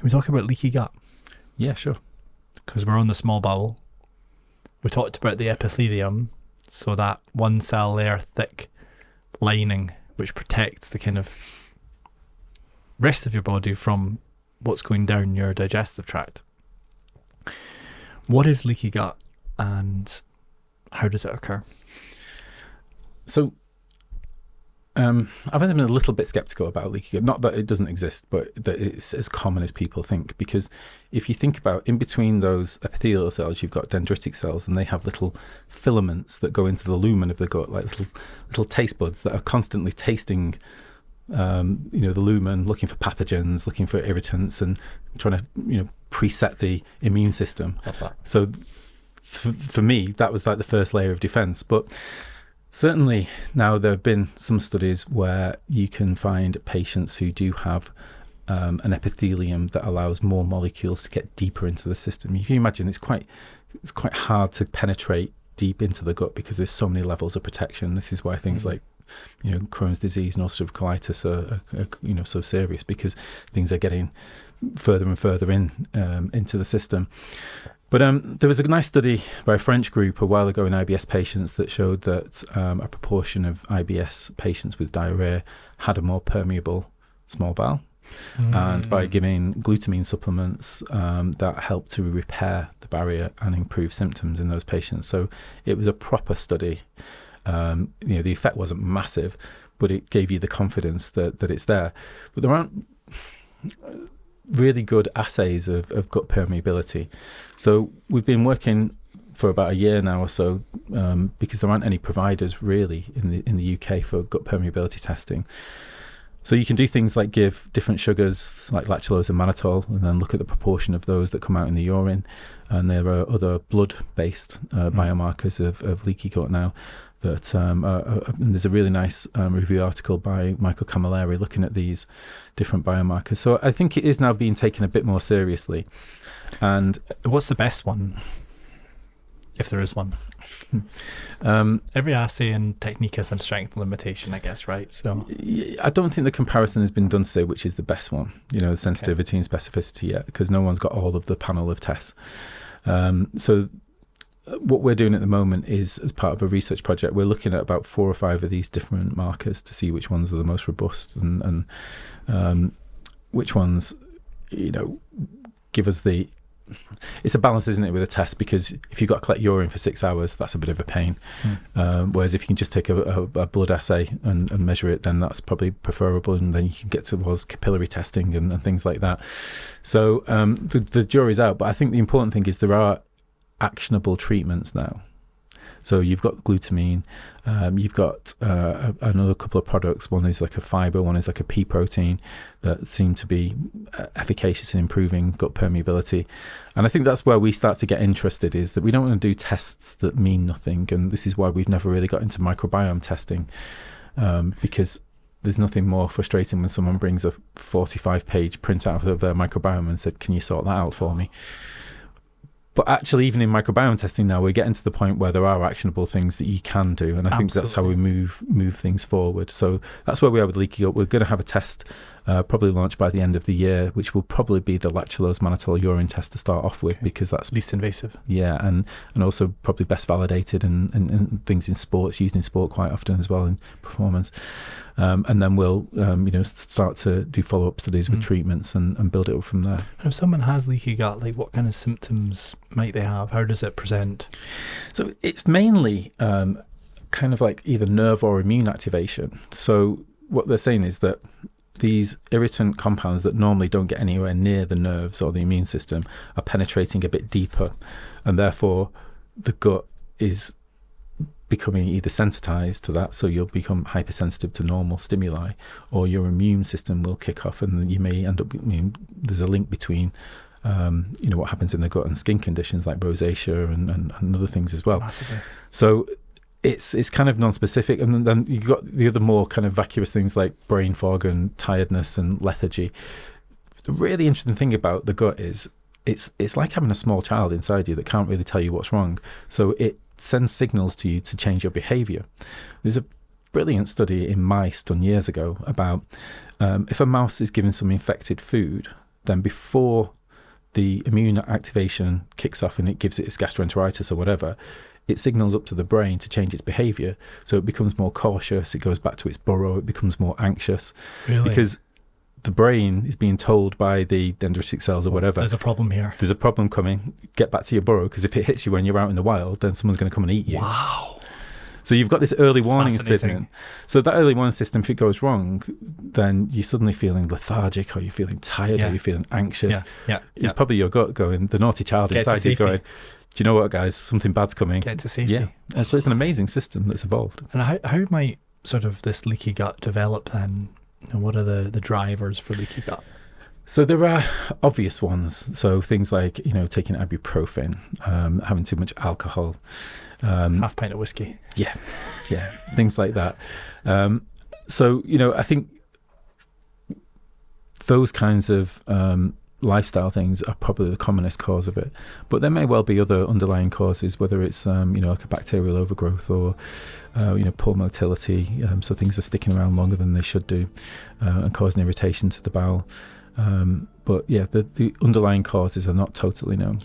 Can we talk about leaky gut? Yeah, sure. Because we're on the small bowel. We talked about the epithelium, so that one cell layer thick lining which protects the kind of rest of your body from what's going down your digestive tract. What is leaky gut and how does it occur? So I've always been a little bit skeptical about leaky gut. Not that it doesn't exist, but that it's as common as people think. Because if you think about in between those epithelial cells, you've got dendritic cells, and they have little filaments that go into the lumen of the gut, like little taste buds that are constantly tasting, the lumen, looking for pathogens, looking for irritants, and trying to, preset the immune system. Love that. So for me, that was like the first layer of defense. But certainly now there have been some studies where you can find patients who do have an epithelium that allows more molecules to get deeper into the system. You can imagine it's quite hard to penetrate deep into the gut because there's so many levels of protection. This is why things like Crohn's disease and ulcerative colitis are so serious, because things are getting further and further into the system. But there was a nice study by a French group a while ago in IBS patients that showed that a proportion of IBS patients with diarrhea had a more permeable small bowel. And by giving glutamine supplements, that helped to repair the barrier and improve symptoms in those patients. So it was a proper study. The effect wasn't massive, but it gave you the confidence that it's there. But there aren't really good assays of gut permeability. So we've been working for about a year now or so, because there aren't any providers really in the UK for gut permeability testing. So you can do things like give different sugars like lactulose and mannitol, and then look at the proportion of those that come out in the urine. And there are other blood-based biomarkers of leaky gut now. That and there's a really nice review article by Michael Camilleri looking at these different biomarkers. So I think it is now being taken a bit more seriously. And what's the best one, if there is one? Every assay and technique has a strength limitation, I guess, right? So I don't think the comparison has been done to say which is the best one, the sensitivity and specificity yet, because no one's got all of the panel of tests. So what we're doing at the moment is, as part of a research project, we're looking at about 4 or 5 of these different markers to see which ones are the most robust and which ones, give us the... It's a balance, isn't it, with a test? Because if you've got to collect urine for 6 hours, that's a bit of a pain. Whereas if you can just take a blood assay and measure it, then that's probably preferable, and then you can get towards capillary testing and things like that. So the jury's out, but I think the important thing is there are actionable treatments now. So you've got glutamine, you've got another couple of products. One is like a fibre, one is like a pea protein that seem to be efficacious in improving gut permeability. And I think that's where we start to get interested, is that we don't want to do tests that mean nothing. And this is why we've never really got into microbiome testing, because there's nothing more frustrating when someone brings a 45-page printout of their microbiome and said, can you sort that out for me? But actually, even in microbiome testing now, we're getting to the point where there are actionable things that you can do. And I think that's how we move things forward. So that's where we are with leaky gut. We're going to have a test probably launched by the end of the year, which will probably be the lactulose mannitol urine test to start off with, because that's least invasive. Yeah, and also probably best validated and things in sports, used in sport quite often as well in performance. And then we'll start to do follow-up studies with treatments and build it up from there. If someone has leaky gut, like what kind of symptoms might they have? How does it present? So it's mainly kind of like either nerve or immune activation. So what they're saying is that these irritant compounds that normally don't get anywhere near the nerves or the immune system are penetrating a bit deeper, and therefore the gut is becoming either sensitized to that, so you'll become hypersensitive to normal stimuli, or your immune system will kick off, and you may end up, there's a link between what happens in the gut and skin conditions like rosacea and other things as well. Massively. So it's kind of non-specific, and then you've got the other more kind of vacuous things like brain fog and tiredness and lethargy. The really interesting thing about the gut is it's like having a small child inside you that can't really tell you what's wrong. So it sends signals to you to change your behavior. There's a brilliant study in mice done years ago about if a mouse is given some infected food, then before the immune activation kicks off and it gives it its gastroenteritis or whatever, it signals up to the brain to change its behavior. So it becomes more cautious, it goes back to its burrow, it becomes more anxious. Really? Because the brain is being told by the dendritic cells or whatever, there's a problem here. There's a problem coming, get back to your burrow, because if it hits you when you're out in the wild, then someone's going to come and eat you. Wow. So you've got this early warning system. So that early warning system, if it goes wrong, then you're suddenly feeling lethargic, or you're feeling tired, or you're feeling anxious. It's probably your gut going, the naughty child inside you going, do you know what, guys, something bad's coming. Get to safety. Yeah. So it's an amazing system that's evolved. And how might sort of this leaky gut develop then? What are the drivers for leaky gut? So there are obvious ones. So things like, taking ibuprofen, having too much alcohol. Half pint of whiskey. Yeah, things like that. So, I think those kinds of lifestyle things are probably the commonest cause of it. But there may well be other underlying causes, whether it's, like a bacterial overgrowth or, poor motility. So things are sticking around longer than they should do and causing irritation to the bowel. But yeah, the underlying causes are not totally known.